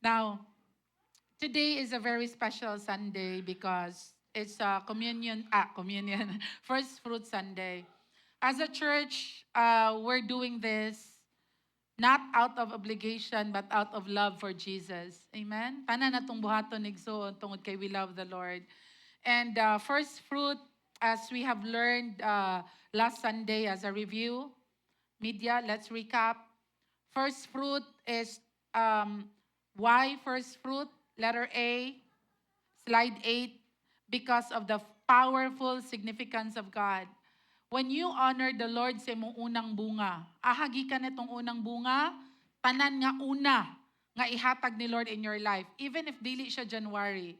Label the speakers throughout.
Speaker 1: Now, today is a very special Sunday because it's a communion, first fruit Sunday. As a church, we're doing this not out of obligation, but out of love for Jesus. Amen? Tanan natong buhaton igsoon tungod kay we love the Lord. And first fruit, as we have learned last Sunday as a review, media, let's recap. First fruit is why first fruit? Letter A, slide 8, because of the powerful significance of God. When you honor the Lord sa imong unang bunga, ahagi ka netong unang bunga, tanan nga una nga ihatag ni Lord in your life, even if dili siya January.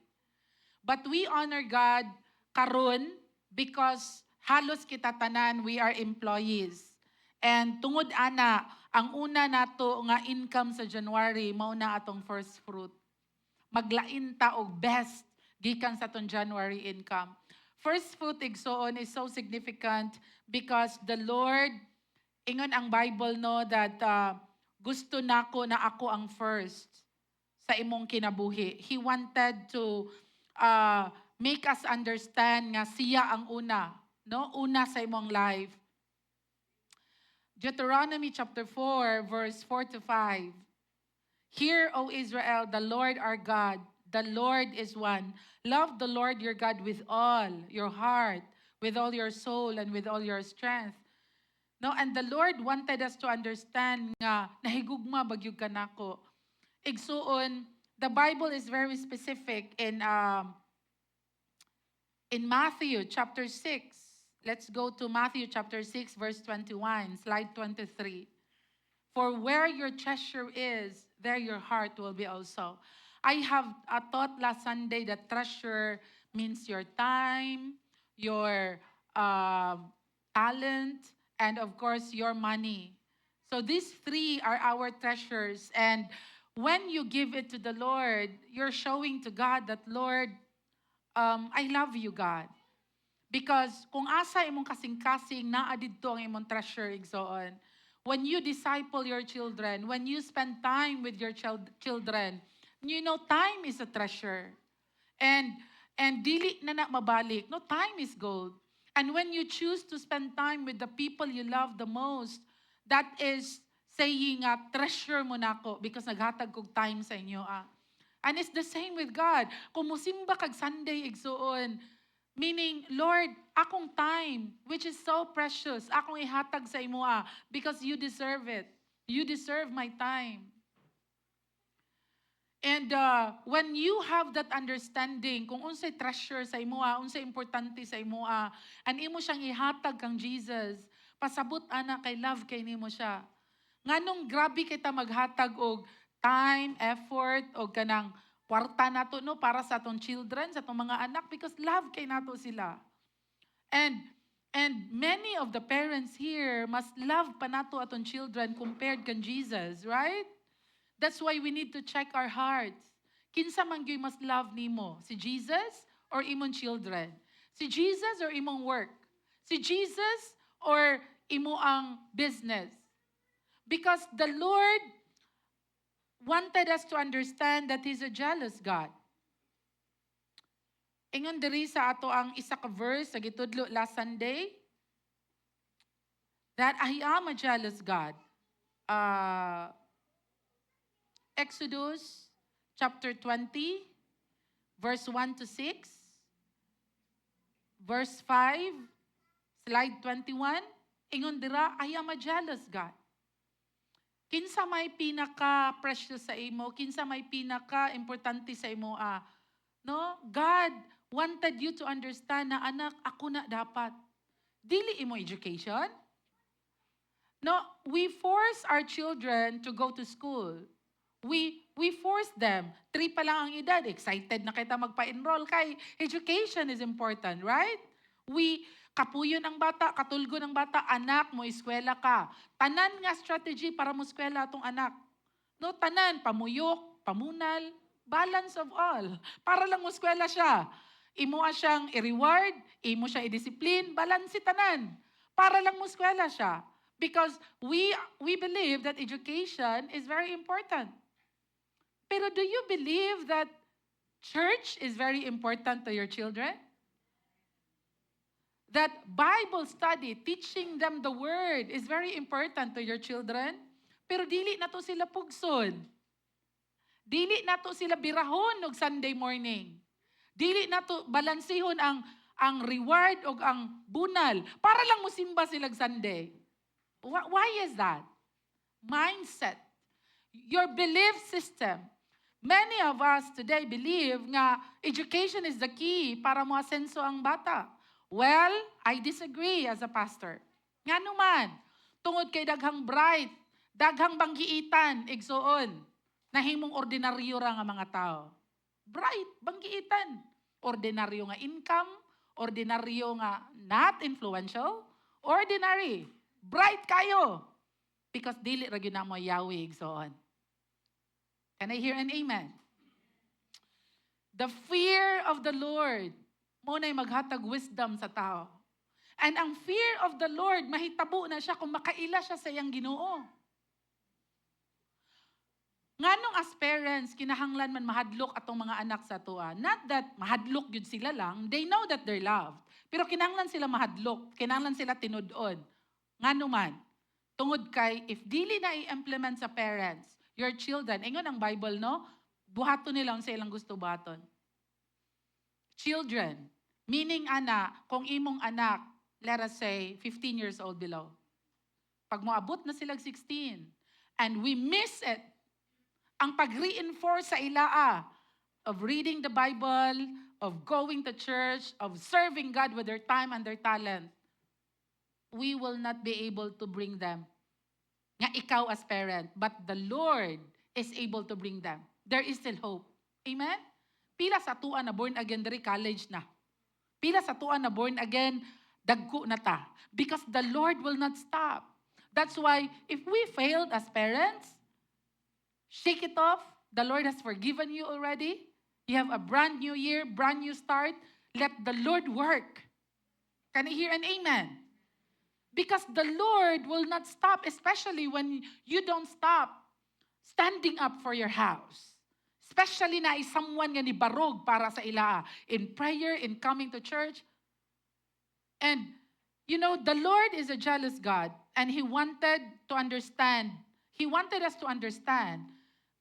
Speaker 1: But we honor God karon because halos kita tanan, we are employees. And tungod ana, ang una nato nga income sa January, mao na atong first fruit. Maglain ta og best gikan sa atong January income. First fruit igsoon is so significant because the Lord, ingon ang Bible no, that gusto nako na ako ang first sa imong kinabuhi. He wanted to make us understand nga siya ang una, no? Una sa imong life. Deuteronomy chapter 4, verse 4 to 5. Hear, O Israel, the Lord our God, the Lord is one. Love the Lord your God with all your heart, with all your soul, and with all your strength. No, and the Lord wanted us to understand nga nahigugma bagyog kanako. Igsuon, the Bible is very specific in Matthew chapter 6. Let's go to Matthew chapter 6 verse 21, slide 23. For where your treasure is, there your heart will be also. I have taught last Sunday that treasure means your time, your talent, and of course your money. So these three are our treasures. And when you give it to the Lord, you're showing to God that, Lord, I love you, God. Because kung asa imong kasing-kasing, naa didto ang imong treasure, igsoon. When you disciple your children, when you spend time with your children, you know time is a treasure. And dili na mabalik. No, time is gold. And when you choose to spend time with the people you love the most, that is saying treasure mo nako because naghatag kog time sa inyo. And it's the same with God. Kung musimba kag Sunday igsuon, meaning, Lord, akong time, which is so precious, akong ihatag sa imo because you deserve it. You deserve my time. And when you have that understanding, kung unsay treasure sa imo, unsay importante sa imo, and imo siyang ihatag kang Jesus, pasabot ana kay love kay nimo siya. Nganong grabe kita maghatag og time, effort, og kanang kwarta nato no para sa atong children, sa atong mga anak because love kay nato sila. And many of the parents here must love pa nato atong children compared kan Jesus, right? That's why we need to check our hearts. Kinsa man gyud mas love nimo? Si Jesus or imong children? Si Jesus or imong work? Si Jesus or imo ang business? Because the Lord wanted us to understand that He's a jealous God. Ingon diri sa ato ang isa ka verse sa gitudlo last Sunday, that I am a jealous God. Exodus chapter 20, verse 1 to 6, verse 5, slide 21, ingon dira, I am a jealous God. Kinsa may pinaka-precious sa imo, kinsa may pinaka-importante sa imo, no? God wanted you to understand na, anak, ako na dapat. Dili imo education. No, we force our children to go to school. We force them. 3 pa lang ang edad, excited na kita magpa-enroll kay education is important, right? Kapuyon ang bata, katulgo ng bata, anak mo, eskwela ka. Tanan nga strategy para mo eskwela atong anak. No, tanan, pamuyok, pamunal, balance of all. Para lang mo eskwela siya. Imo siyang i-reward, imo siya i-discipline, balance si tanan. Para lang mo eskwela siya. Because we believe that education is very important. Pero do you believe that church is very important to your children? That Bible study, teaching them the Word is very important to your children. Pero dili na to sila pugson. Dili na to sila birahon og Sunday morning. Dili na to balansihon ang reward o ang bunal para lang musimba silang Sunday. Why is that? Mindset. Your belief system. Many of us today believe nga education is the key para mo-asenso ang bata. Well, I disagree as a pastor. Nga naman, tungod kay daghang bright, daghang banggiitan, igsuon, nahimong ordinaryo ra nga mga tao. Bright, banggiitan. Ordinaryo nga income, ordinaryo nga not influential, ordinary. Bright kayo. Because dili ra gyud na mo Yahweh igsuon. Can I hear an amen? The fear of the Lord mo na'y maghatag wisdom sa tao. And ang fear of the Lord, mahitabo na siya kung makaila siya sa iyang Ginoo. Nganong as parents, kinahanglan man mahadlok atong mga anak sa tuwa. Not that mahadlok yun sila lang, they know that they're loved. Pero kinahanglan sila mahadlok, kinahanglan sila tinudon. Ngano man, tungod kay, if dili na i-implement sa parents, your children, ingon ang Bible, no? Buhaton nilang sa ilang gusto buhaton. Children, meaning kung imong anak, let us say, 15 years old below. Pag moabot na silang 16, and we miss it, ang pag-reinforce sa ilaa of reading the Bible, of going to church, of serving God with their time and their talent, we will not be able to bring them. Nga ikaw as parent, but the Lord is able to bring them. There is still hope. Amen? Pila sa tuan na born again dari college na. Pila sa tuan na born again, dagko na ta. Because the Lord will not stop. That's why, if we failed as parents, shake it off. The Lord has forgiven you already. You have a brand new year, brand new start. Let the Lord work. Can I hear an amen? Because the Lord will not stop, especially when you don't stop standing up for your house. Especially na someone nga ni barog para sa ila in prayer, in coming to church. And, you know, the Lord is a jealous God, and He wanted to understand. He wanted us to understand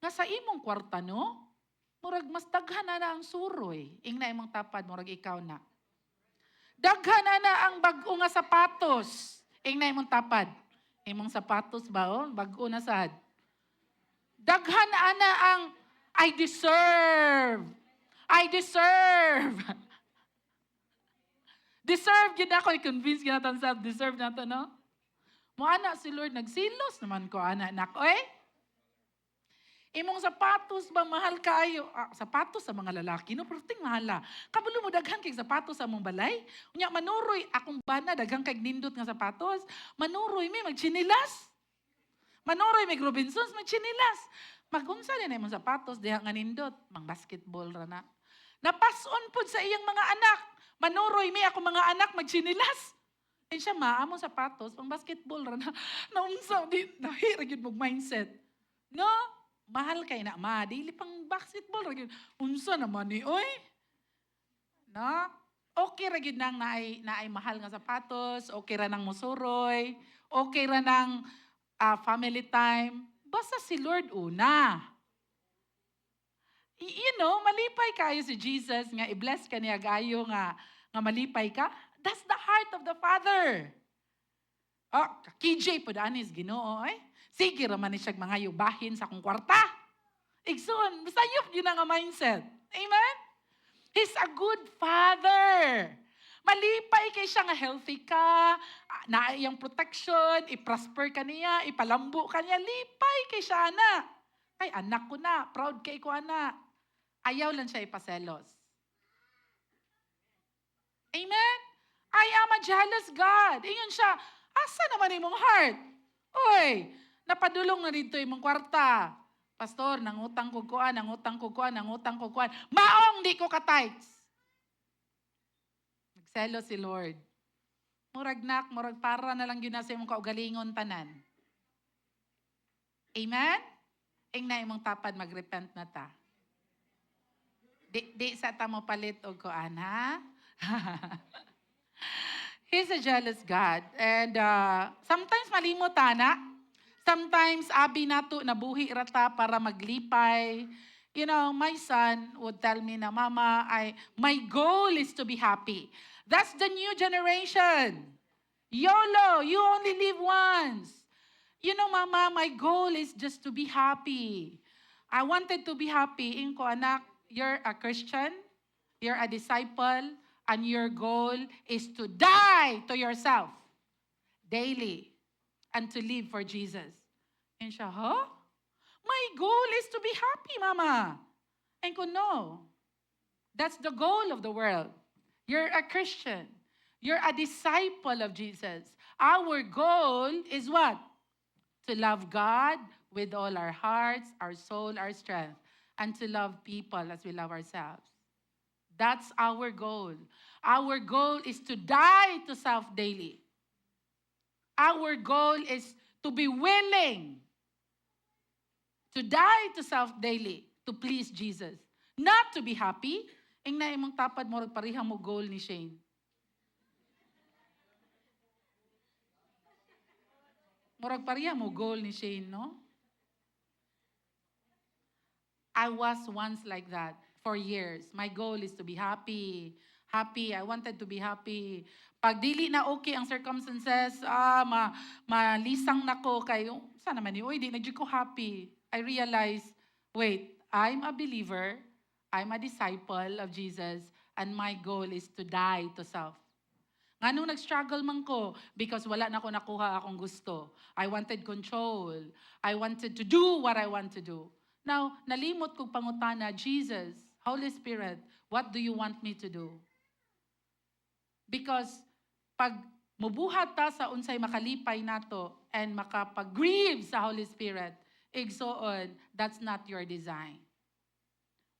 Speaker 1: nga sa imong kwarta, no? Murag mas daghan na ang suroy. Ingna imong tapad, murag ikaw na. Daghan na ang bag-o nga sapatos. Ingna imong tapad. Imong sapatos ba, oh? Bag-o na sad. Daghan na ang I deserve. I deserve. Deserve yun ako. I-convince ka natin sa deserve natin, no? Mo anak si Lord, nagsilos naman ko, anak. Oy? Imong sapatos ba mahal kayo? Sapatos sa mga lalaki, no? Pero ting mahala. Kabalo mo daghan kay sapatos sa mong balay. Unya, manuroy, akong bana, daghan kay nindot nga sapatos. Manuroy, may magchinilas. Manuroy, may Robinsons, magchinilas. Magunsa din ay mong sapatos, diha nga nindot. Mang basketball ra na. Napason po sa iyang mga anak. Manuroy, may ako mga anak, magchinilas. And siya, maamong sapatos, pang basketball ra na. Naunsa, nahirag yun mong mindset. No? Mahal kay na, dili pang basketball ra yun. Unsa naman ni, oy? No? Okay ra yun nang naay mahal nga sapatos, okay ra nang musuroy, okay ra nang family time. Basta si Lord una. You know, malipay kayo si Jesus nga i-bless ka niya gayo nga malipay ka. That's the heart of the Father. Oh, KJ po daan is Ginoo, eh. Sige raman ni siya mga yubahin sa kong kwarta. Igsoon, sayop yun nga mindset. Amen? He's a good Father. Malipay kay siya nga healthy ka, na iyang protection, i-prosper ka niya, ipalambo ka niya, lipay kay siya na. Ay, anak ko na, proud kay ko anak. Ayaw lang siya ipaselos. Amen? I am a jealous God. Ingon siya, asa naman imong heart? Oy, napadulong na dito imong kwarta. Pastor, nangutang ko kuan. Maong di ko ka-tithes. Nagselo si Lord. Murag para na lang yun na sa imong kaugalingon tanan. Amen? ing na imong tapad magrepent na ta. Di sa ta mo palit og kuan, ha? He's a jealous God. And sometimes malimot na. Sometimes abi nato nabuhi rata para maglipay. You know, my son would tell me na, Mama, my goal is to be happy. That's the new generation. YOLO, you only live once. You know, Mama, my goal is just to be happy. I wanted to be happy. Inko anak, you're a Christian, you're a disciple, and your goal is to die to yourself daily and to live for Jesus. And siya, huh? My goal is to be happy, Mama. And ko, no. That's the goal of the world. You're a Christian. You're a disciple of Jesus. Our goal is what? To love God with all our hearts, our soul, our strength, and to love people as we love ourselves. That's our goal. Our goal is to die to self daily. Our goal is to be willing to die to self daily to please Jesus. Not to be happy. Ing na imong tapad mo pareha mo goal ni Shane. Murag pareha mo goal ni Shane, no? I was once like that for years. My goal is to be happy. Happy. I wanted to be happy. Pag dili na okay ang circumstances, malisang na ko kayo. Sana man uy, di na ko happy. I realized, wait, I'm a believer. I'm a disciple of Jesus. And my goal is to die to self. Nga nung nag-struggle man ko, because wala na ako nakuha akong gusto. I wanted control. I wanted to do what I want to do. Now, nalimot kong pangutana, Jesus, Holy Spirit, what do you want me to do? Because pag mubuhat ta sa unsay makalipay nato and makapag-grieve sa Holy Spirit, igsoon, that's not your design.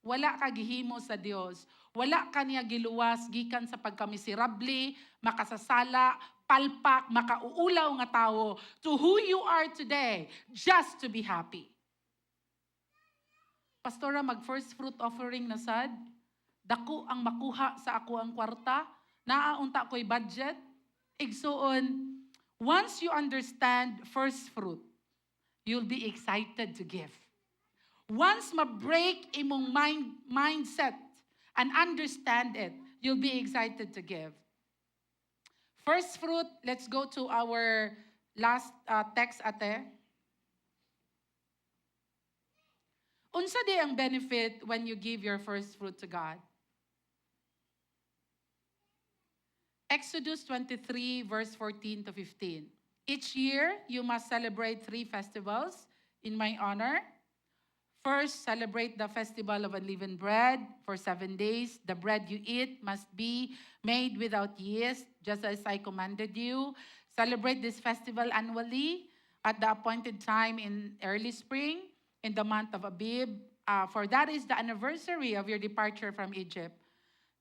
Speaker 1: Wala ka gihimo sa Dios. Wala ka niya giluwas gikan sa pagkamiserable, makasasala, palpak, makauulaw nga tawo to who you are today, just to be happy. Pastora, mag-first fruit offering na sad. Dako ang makuha sa ako ang kwarta. Naaunta ko'y budget. Igsoon, once you understand first fruit, you'll be excited to give. Once ma-break imong mindset and understand it, you'll be excited to give. First fruit, let's go to our last text ate. Unsa di ang benefit when you give your first fruit to God? Exodus 23, verse 14 to 15. Each year, you must celebrate 3 festivals in my honor. First, celebrate the festival of unleavened bread for 7 days. The bread you eat must be made without yeast, just as I commanded you. Celebrate this festival annually at the appointed time in early spring, in the month of Abib, for that is the anniversary of your departure from Egypt.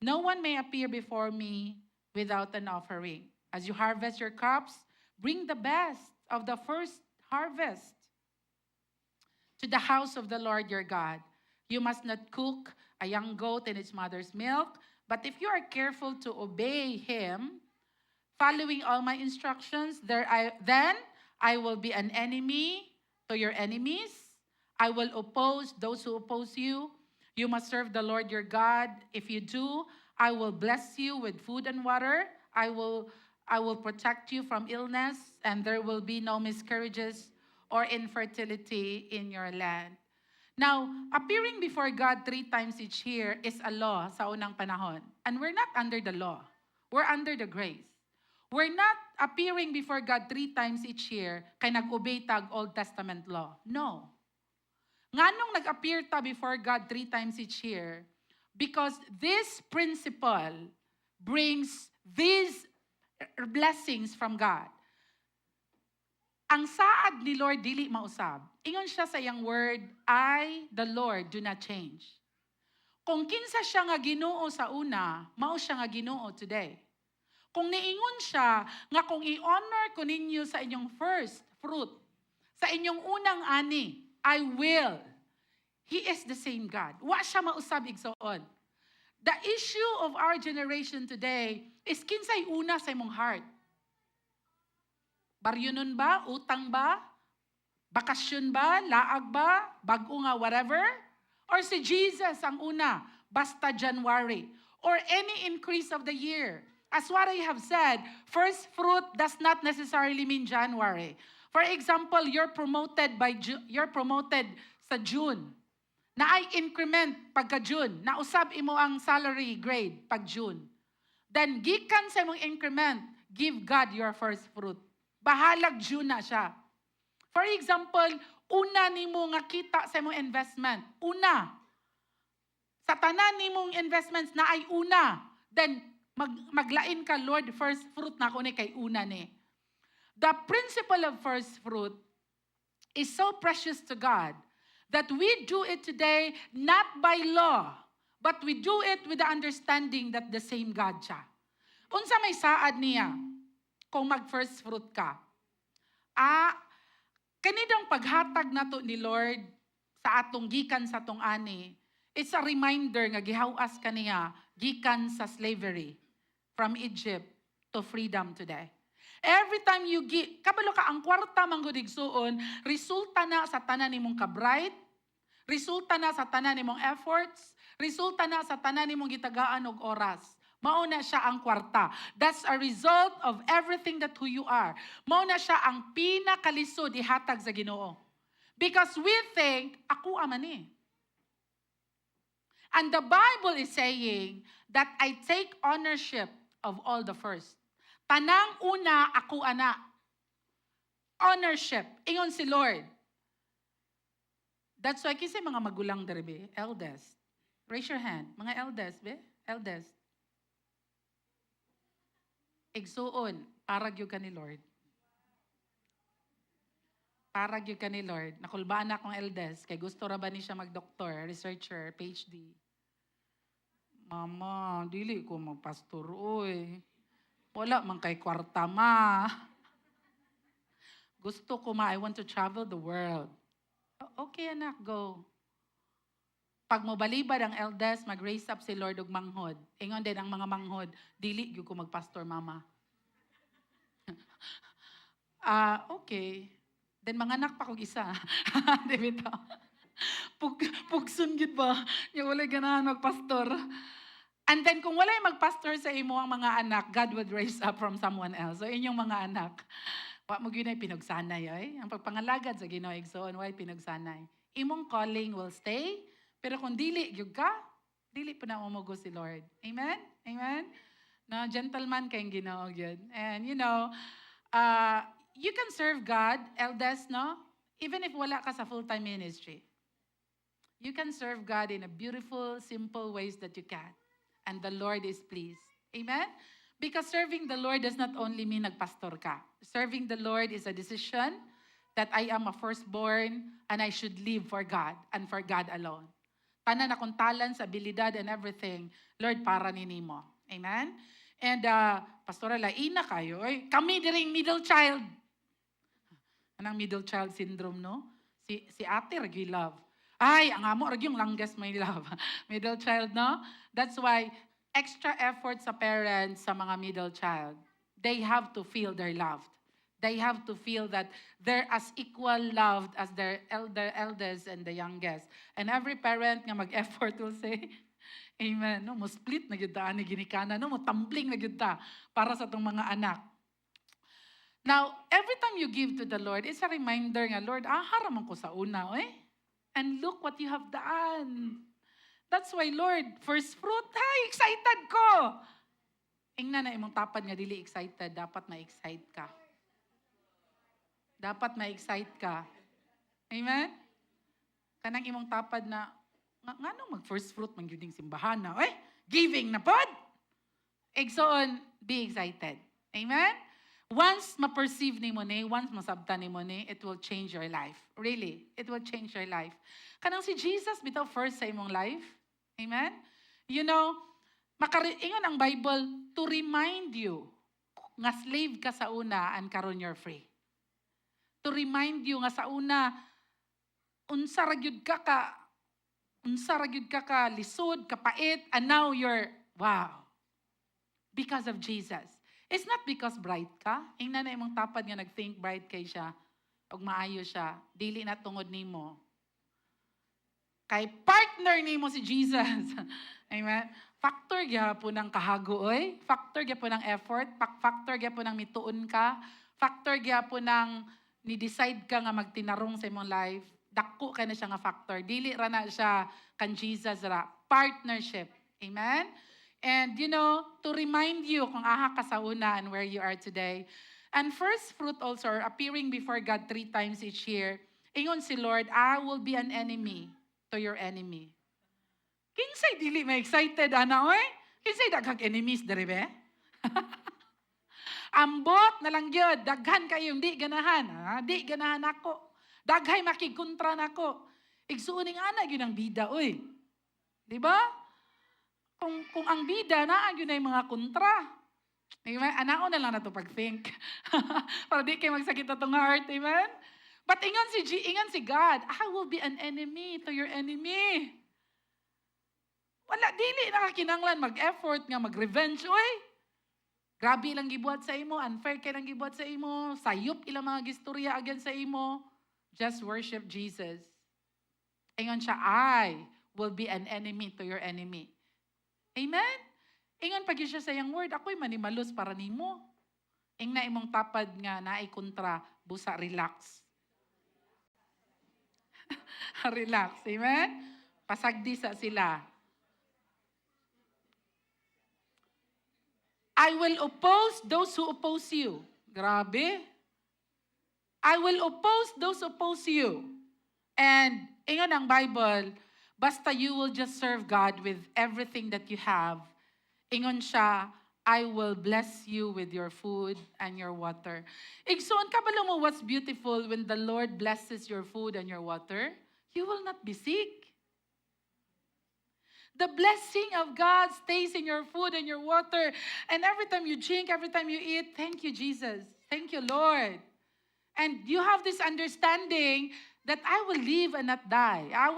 Speaker 1: No one may appear before me without an offering. As you harvest your crops, bring the best of the first harvest to the house of the Lord your God. You must not cook a young goat in its mother's milk, but if you are careful to obey him, following all my instructions, then I will be an enemy to your enemies. I will oppose those who oppose you. You must serve the Lord your God. If you do, I will bless you with food and water. I will protect you from illness, and there will be no miscarriages or infertility in your land. Now, appearing before God 3 times each year is a law sa unang panahon. And we're not under the law. We're under the grace. We're not appearing before God 3 times each year kay nag-obey tag Old Testament law. No. Nganong nag-appear ta before God 3 times each year? Because this principle brings these blessings from God. Ang saad ni Lord dili mausab. Ingon siya sa iyang word, I, the Lord, do not change. Kung kinsa siya nga Ginoo sa una, mao siya nga Ginoo today. Kung niingon siya nga kung i-honor ko ninyo sa inyong first fruit, sa inyong unang ani, I will. He is the same God. Wa siya mausab igsoon. The issue of our generation today is kinsay una sa imong heart. Baryonon ba? Utang ba? Bakasyon ba? Laag ba? Bago nga whatever? Or si Jesus ang una, basta January? Or any increase of the year? As what I have said, first fruit does not necessarily mean January. For example, you're promoted sa June. Na ay increment pagka June. Nausab imo ang salary grade pag June. Then gikan sa imong increment, give God your first fruit. Bahalag June na siya. For example, una nimo nga kita sa imong investment. Una. Sa tanan nimong investments na ay una. Then maglain ka, Lord, first fruit na ako ni kay una ni. The principle of first fruit is so precious to God that we do it today not by law, but we do it with the understanding that the same God siya. Unsa may saad niya kung mag-first fruit ka? Kanidang paghatag nato ni Lord sa atong gikan sa atong ani, it's a reminder nga gihawas kaniya gikan sa slavery from Egypt to freedom today. Every time you give, kabalo ka, ang kwarta manggudigsuon, resulta na sa tanan nimong ka-bright, resulta na sa tanan nimong efforts, resulta na sa tanan nimong gitagaan og oras. Mao na siya ang kwarta. That's a result of everything that who you are. Mao na siya ang pinakalisod ihatag sa Ginoo. Because we think, ako aman eh. And the Bible is saying that I take ownership of all the first. Tanang una, ako ana. Ownership. Ingon si Lord. That's why kasi mga magulang dere be, eldest. Raise your hand. Mga eldest be? Eldest. Igsuon, parag yung ka ni Lord. Parag yung ka ni Lord. Nakulbaan na akong eldest. Kay gusto ra ba ni siya mag-doktor, researcher, PhD. Mama, dili ko magpastor, oy. Wala man kay kwarta, ma. Gusto ko, ma, I want to travel the world. Okay, anak, go. Pag mo balibad ang eldest, mag-raise up si Lord og manghod. Ingon din ang mga manghod, dili gyud ko magpastor, mama. Okay. Then mga anak pa kong isa. Di bitaw. Pugsun gid ba? Nya walay ganahan magpastor. And then kung walay magpastor sa imo ang mga anak, God would raise up from someone else. So inyong mga anak, wa mo gyud pinagsanay ay. Ang pagpangalagad sa Ginoo igsoon way pinagsanay. Imong calling will stay, pero kung dili gyud ka, dili pa na umugo si Lord. Amen? Amen? No, gentleman kayong Ginoo gyud. And you know, you can serve God, eldest, no? Even if wala ka sa full-time ministry. You can serve God in a beautiful, simple ways that you can. And the Lord is pleased. Amen? Because serving the Lord does not only mean nagpastor ka. Serving the Lord is a decision that I am a firstborn and I should live for God and for God alone. Tanan akong talents, abilidad, and everything, Lord, para ninimo. Amen? And Pastora, laina kayo. Kami diring middle child. Anong middle child syndrome, no? Si ate, ragi love. Ay, ang amo, ragi yung longest my love. Middle child, no? That's why, extra effort sa parents sa mga middle child. They have to feel they're loved. They have to feel that they're as equal loved as their eldest and the youngest. And every parent nga mag-effort will say, Amen. No, mo split na gyud ta ani ginikana, no, mo tumbling na gyud ta para sa tong mga anak. Now, every time you give to the Lord, it's a reminder nga, Lord, haraman ko sa una, and look what you have done. That's why, Lord, first fruit, excited ko. Ingna na imong tapad nga dili excited, dapat ma-excite ka. Dapat ma-excite ka. Amen? Kanang imong tapad na, nga no mag-first fruit, mangyuding simbahan na, giving na pod. Egsoon, be excited. Amen? Once ma-perceive ni mo ni, once masabtan ni mo ni, it will change your life. Really, it will change your life. Kanang si Jesus, bitaw first sa imong life. Amen? You know, ingon ang Bible to remind you nga slave ka sa una and karon you're free. To remind you nga sa una, unsa ra gyud ka lisod, kapait, and now you're, wow, because of Jesus. It's not because bright ka. Ingnan na imong tapad nga nag-think bright kay siya, og maayo siya, dili na tungod nimo. Kay partner nimo si Jesus. Amen? Factor gyapon ng kahago, oy. Factor gyapon ng effort. Factor gyapon ng mituon ka. Factor gyapon ng ni-decide ka nga magtinarong sa imong life. Dako ka na siya nga factor. Dili ra na siya kan Jesus ra. Partnership. Amen? And to remind you kung aha ka sa una and where you are today. And first fruit also, or appearing before God 3 times each year, ingon si Lord, I will be an enemy to your enemy. Kinsay dili ma-excited, ana, oy? Kinsay daghang enemies, dere be? Ambot na lang yun, daghan kayong di ganahan. Di ganahan ako. Daghay makigkontra nako. Igsuuning ana yun ang bida, oy. Di ba? Kung ang bida, naa yun ay mga kontra. Amen? Anaon na lang na ito pag-think. Para di kayo magsakit na itong heart. Amen? But ingon si God, I will be an enemy to your enemy. Wala, dili nakakinanglan mag-effort nga mag-revenge. Uy, grabe lang gibuhat sa imo, unfair kay lang gibuhat sa imo, sayop ilang mga gistorya against sa imo. Just worship Jesus. Ingon siya, I will be an enemy to your enemy. Amen? Ingon pag siya sa iyang word, ako'y manimalos para nimo. Ingna imong tapad nga naay kontra, busa relax. Relax. Amen? Pasagdi sa sila. I will oppose those who oppose you. Grabe. I will oppose those who oppose you. And ingon ang Bible, basta you will just serve God with everything that you have. Ingon siya, I will bless you with your food and your water. Igsoon, kabalo mo what's beautiful when the Lord blesses your food and your water? You will not be sick. The blessing of God stays in your food and your water. And every time you drink, every time you eat, thank you, Jesus. Thank you, Lord. And you have this understanding that I will live and not die. I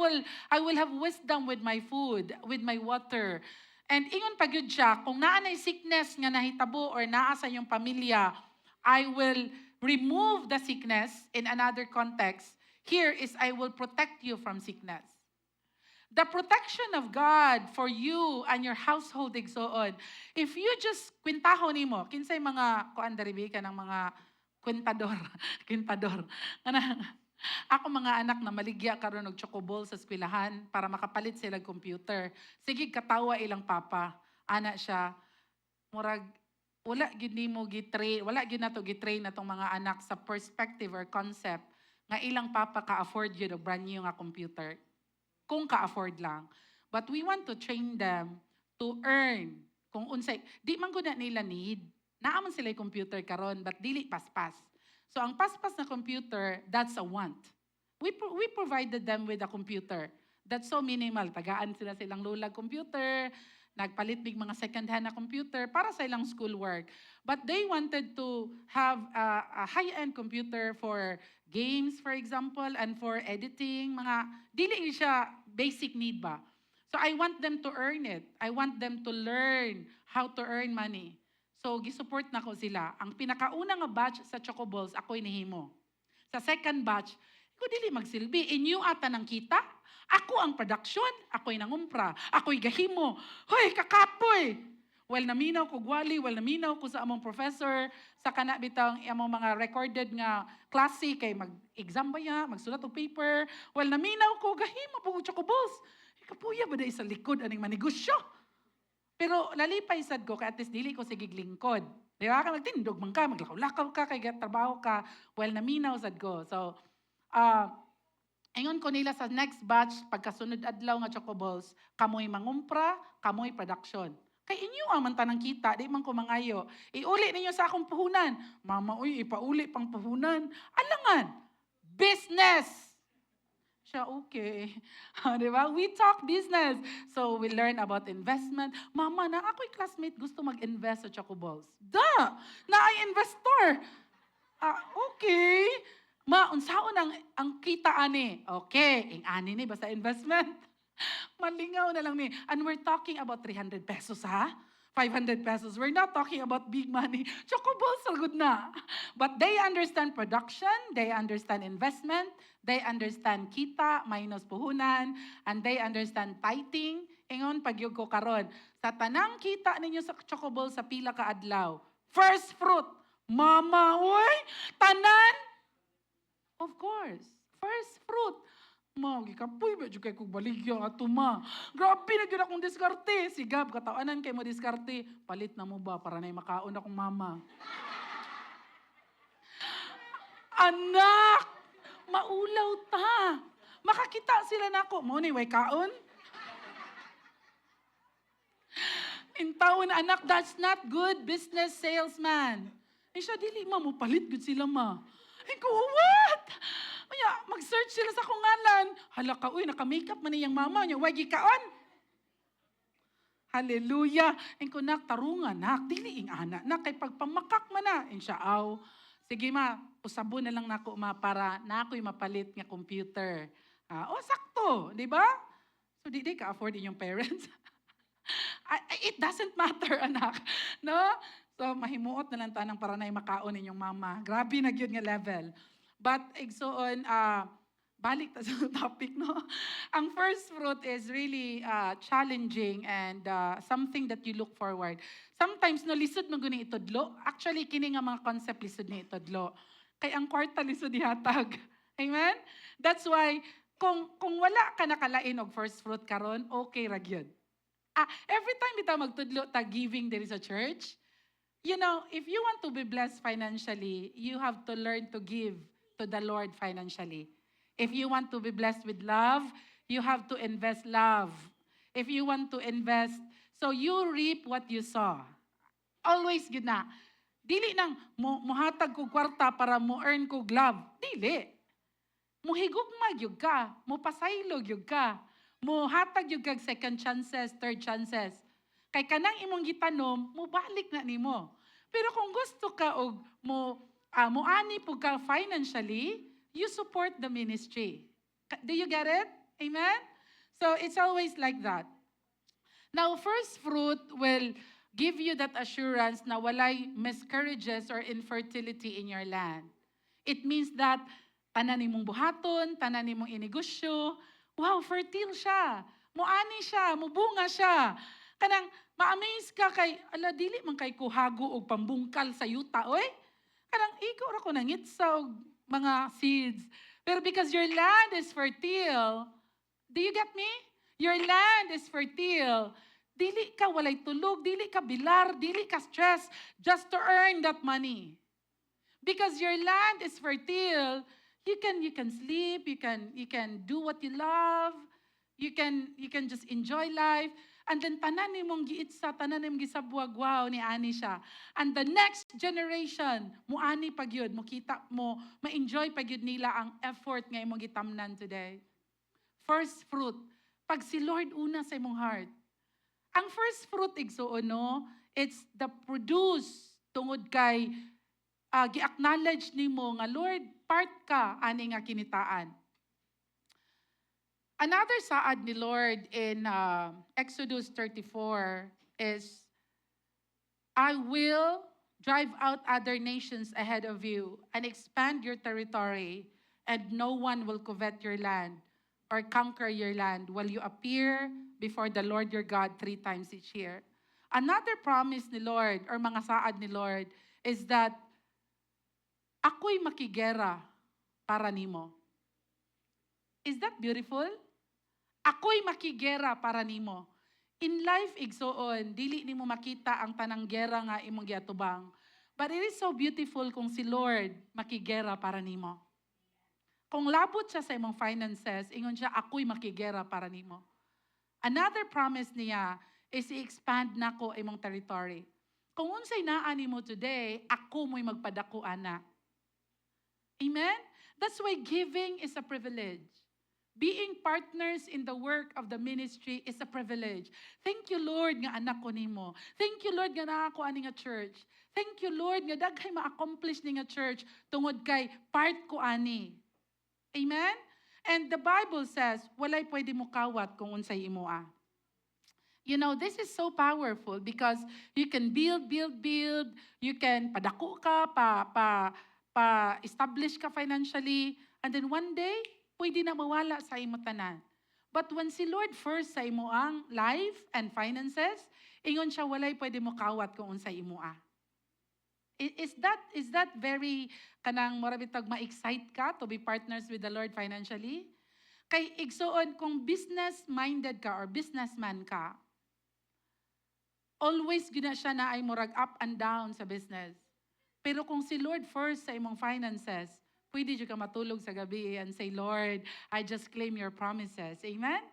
Speaker 1: will have wisdom with my food, with my water. And ingon pa gyud siya, kung naa nay sickness nga nahitabo or naa sa iyong pamilya, I will remove the sickness in another context. Here is I will protect you from sickness. The protection of God for you and your household igsoon. If you just kwintahon nimo, kinsay mga kuan deribi ka ng mga kwintador, kwintador. Ako mga anak na maligya karon og chocoball sa eskwelahan para makapalit sila computer. Sige katawa ilang papa. Ana siya murag wala gid nimo gitrain, wala gid nato gitrain atong mga anak sa perspective or concept nga ilang papa ka-afford yun og brand new nga computer. Kung ka-afford lang. But we want to train them to earn. Kung unsay, di man gud na nila need. Naaman sila yung computer karon but dili paspas. So ang paspas na computer, that's a want. We provided them with a computer. That's so minimal. Tagaan sila sa ilang lulag computer, nagpalit big mga second-hand na computer para sa ilang schoolwork. But they wanted to have a high-end computer for games, for example, and for editing. Mga, dili siya basic need ba? So I want them to earn it. I want them to learn how to earn money. So, gisupport na ko sila. Ang pinakauna nga batch sa Chocoballs, ako'y nihimo. Sa second batch, ko dili magsilbi. Inyo ata ng kita. Ako ang production. Ako'y nangumpra. Ako'y gahimo. Hoy, kakapoy! Well, naminaw ko gwali. Well, naminaw ko sa among professor. Sa kanabitang among mga recorded nga klase kay mag-exam ba ya, magsulat og paper. Well, naminaw ko, gahimo po Chocoballs. Kapuya ba dahil sa likod aning manegosyo? Pero lalipay sad ko, kaya at least dili ko sigig lingkod. Di ba? Ka magtindog man ka, maglakaw-lakaw ka, kaya trabaho ka, well, naminaw sad ko. So, ingon ko nila sa next batch, pagkasunod adlaw nga Chocoballs, kamoy mangumpra, kamoy production. Kay inyo aman tanang kita, di man ko mangayo. Iuli ninyo sa akong puhunan. Mama, uy, ipauli pang puhunan. Alangan, business! Siya, okay. Di ba? We talk business. So, we learn about investment. Mama, na ako'y classmate gusto mag-invest sa Chocoballs. Da! Na ay investor. Okay. unsaon ang kita ani? Okay, ing ani ni basta investment. Malingaw na lang ni. And we're talking about 300 pesos ha? 500 pesos. We're not talking about big money. Chocoballs are good na. But they understand production, they understand investment, they understand kita minus puhunan, and they understand tithing. Ingon pagyug ko karon. Sa tanang kita ninyo sa chocoballs sa pila ka adlaw. First fruit. Mama, oy, tanan. Of course. First fruit. Ma, gikapoy ba jud kay kog baligya ato ma. Grabe na gyud akong diskarte. Sigab katawanan kay mo diskarte. Palit na mo ba para nay makaon akong mama. Anak, maulaw ta. Makakita sila nako. Mo ni way kaon. In taon anak, that's not good business salesman. Eh siya dili ma mo palit gud sila ma. Ay ko what? Kaya, mag-search sila sa kungalan. Hala ka, uy, naka-makeup man niyang mama niya. Wagi kaon. Hallelujah. Ang kunak, tarungan, nak. Dili ing anak. Nak, kay pagpamakak man na. In siya, aw. Sige ma, usabo na lang nako ma para na ako'y mapalit nga computer. Sakto. Di ba? So, di ka afford inyong parents. It doesn't matter, anak. No? So, mahimuot na lang tanang para na makaon inyong mama. Grabe na yun nga level. But, igsoon, balik ta sa topic, no? Ang first fruit is really challenging and something that you look forward. Sometimes, no, lisod mo guni itudlo. Actually, kini nga mga concept lisod ni itudlo. Kay ang kwarta lisod ihatag. Amen? That's why, kung wala ka nakalain og first fruit karon, okay ra gyud. Every time bitaw magtudlo ta giving there is a church, you know, if you want to be blessed financially, you have to learn to give to the Lord financially. If you want to be blessed with love, you have to invest love. If you want to invest, so you reap what you sow. Always yun na. Dili nang muhatag ko kwarta para mo earn ko love. Dili. Muhigugma gyud ka, mupasaylog gyud ka. Muhatag gyud kag second chances, third chances. Kay kanang imong gitanom, mubalik na nimo. Pero kung gusto ka og moani po ka financially, you support the ministry. Do you get it? Amen? So it's always like that. Now, first fruit will give you that assurance na walay miscarriages or infertility in your land. It means that tanan nimong buhaton, tanan nimong inegosyo, wow, fertile siya. Muani siya, mubunga siya. Kanang ma-amaze ka kay, ala, dili man kay kuhago o pambungkal sa yuta, oy. Kanang ikaw ra ko nangitsa og mga seeds. Pero because your land is fertile, do you get me? Your land is fertile. Dili ka walay tulog, dili ka bilar, dili ka stress just to earn that money. Because your land is fertile, you can sleep, you can do what you love, you can just enjoy life. And then tanan nimong giitsa, tanan nimong gisabwag, wow, ni ani siya. And the next generation, muani pag yun, makita mo, ma-enjoy pag yun nila ang effort nga imong gitamnan today. First fruit, pag si Lord una sa imong heart. Ang first fruit, igsuon, no, it's the produce tungod kay gi-acknowledge nimo nga, Lord, part ka ani nga kinitaan. Another saad ni Lord in Exodus 34 is, I will drive out other nations ahead of you and expand your territory, and no one will covet your land or conquer your land while you appear before the Lord your God 3 times each year. Another promise ni Lord or mga saad ni Lord is that ako'y makigera para nimo. Is that beautiful? Ako'y makigera para nimo. In life, igsoon, dili nimo makita ang tanang gera nga imong giatubang. But it is so beautiful kung si Lord makigera para nimo. Kung labot siya sa imong finances, ingon siya, ako'y makigera para nimo. Another promise niya is i-expand nako imong territory. Kung unsay naa nimo today, ako mo'y magpadako ana. Amen? That's why giving is a privilege. Being partners in the work of the ministry is a privilege. Thank you, Lord, nga anak ko nimo. Thank you, Lord, nga naa ko ani nga church. Thank you, Lord, nga daghay ma-accomplish ni nga church tungod kay part ko ani. Amen? And the Bible says, walay pwede mo kawat kung unsay imoa. You know, this is so powerful because you can build. You can padako ka, establish ka financially. And then one day, pwede na mawala sa imo tanan. But when si Lord first sa imo ang life and finances, ingon siya walay pwede mo kawat kung unsay imoa. Is that very kanang morabitag ma-excite ka to be partners with the Lord financially? Kay igsoon kung business-minded ka or businessman ka, always gina siya na ay murag up and down sa business. Pero kung si Lord first sa imong finances, pwede ka matulog sa gabi and say, Lord, I just claim your promises. Amen?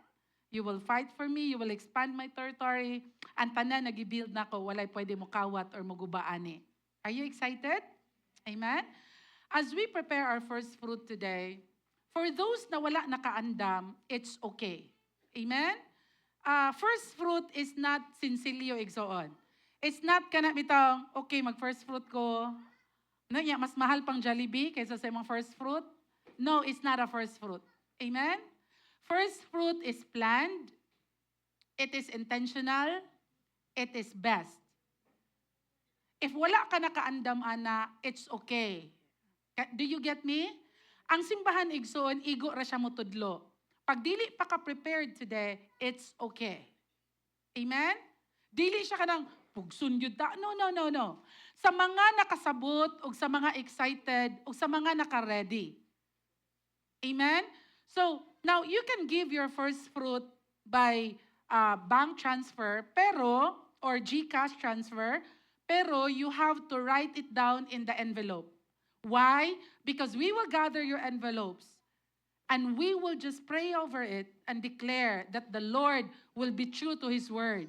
Speaker 1: You will fight for me, you will expand my territory, and tanan nag-build na ko, walay pwede mo kawat or mugubaani. Are you excited? Amen? As we prepare our first fruit today, for those na wala nakaandam, it's okay. Amen? First fruit is not sinsilyo igsoon. It's not kana bitang, okay, mag-first fruit ko. No, yeah, mas mahal pang Jollibee kaysa sa mga first fruit. No, it's not a first fruit. Amen? First fruit is planned. It is intentional. It is best. If wala ka nakaandam, ana, it's okay. Do you get me? Ang simbahan igsoon, igo ra siya mo tudlo. Pag dili pa ka prepared today, it's okay. Amen? Dili siya kanang pugsun yun ta. No. Sa mga nakasabot, o sa mga excited, o sa mga naka-ready. Amen? So, now you can give your first fruit by bank transfer, or GCash transfer, pero you have to write it down in the envelope. Why? Because we will gather your envelopes and we will just pray over it and declare that the Lord will be true to His word.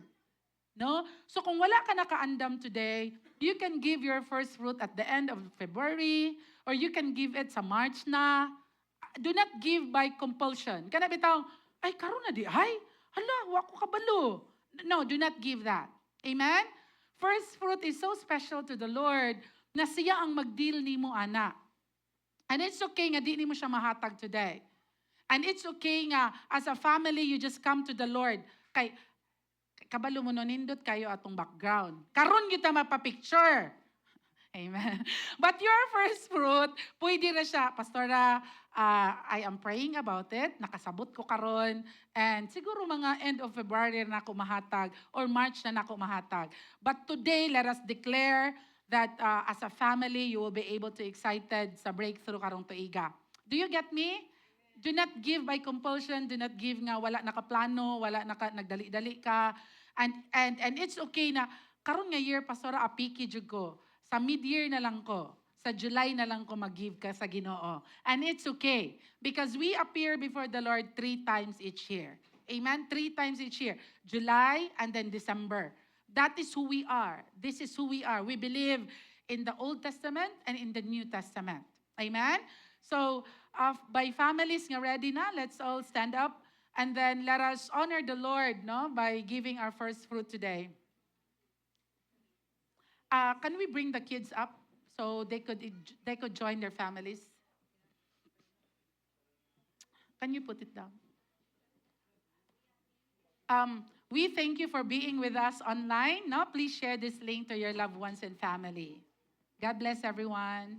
Speaker 1: No? So kung wala ka nakaandam today, you can give your first fruit at the end of February, or you can give it sa March na. Do not give by compulsion. Kana bitaw, ay karon na di, ay, hala, wako kabalo. No, do not give that. Amen? First fruit is so special to the Lord na siya ang mag-deal nimo ana. And it's okay nga di nimo siya mahatag today. And it's okay nga, as a family, you just come to the Lord. Kay, kabalo mo nindot kayo atong background. Karon kita mapapicture. Amen. But your first fruit, pwede na siya, Pastora, I am praying about it, nakasabot ko karon, and siguro mga end of February na ako mahatag, or March na ako mahatag. But today, let us declare that as a family, you will be able to excited sa breakthrough karong tuiga. Do you get me? Do not give by compulsion. Do not give nga wala nakaplano, wala nagdali-dali ka. And it's okay na karon nga year pastora apiki jud ko. Sa mid-year na lang ko. Sa July na lang ko mag-give ka sa Ginoo. And it's okay because we appear before the Lord 3 times each year. Amen? 3 times each year. July and then December. That is who we are. This is who we are. We believe in the Old Testament and in the New Testament. Amen? So, by families nga ready na, let's all stand up and then let us honor the Lord, no, by giving our first fruit today. Can we bring the kids up so they could join their families? Can you put it down? We thank you for being with us online. No, please share this link to your loved ones and family. God bless everyone.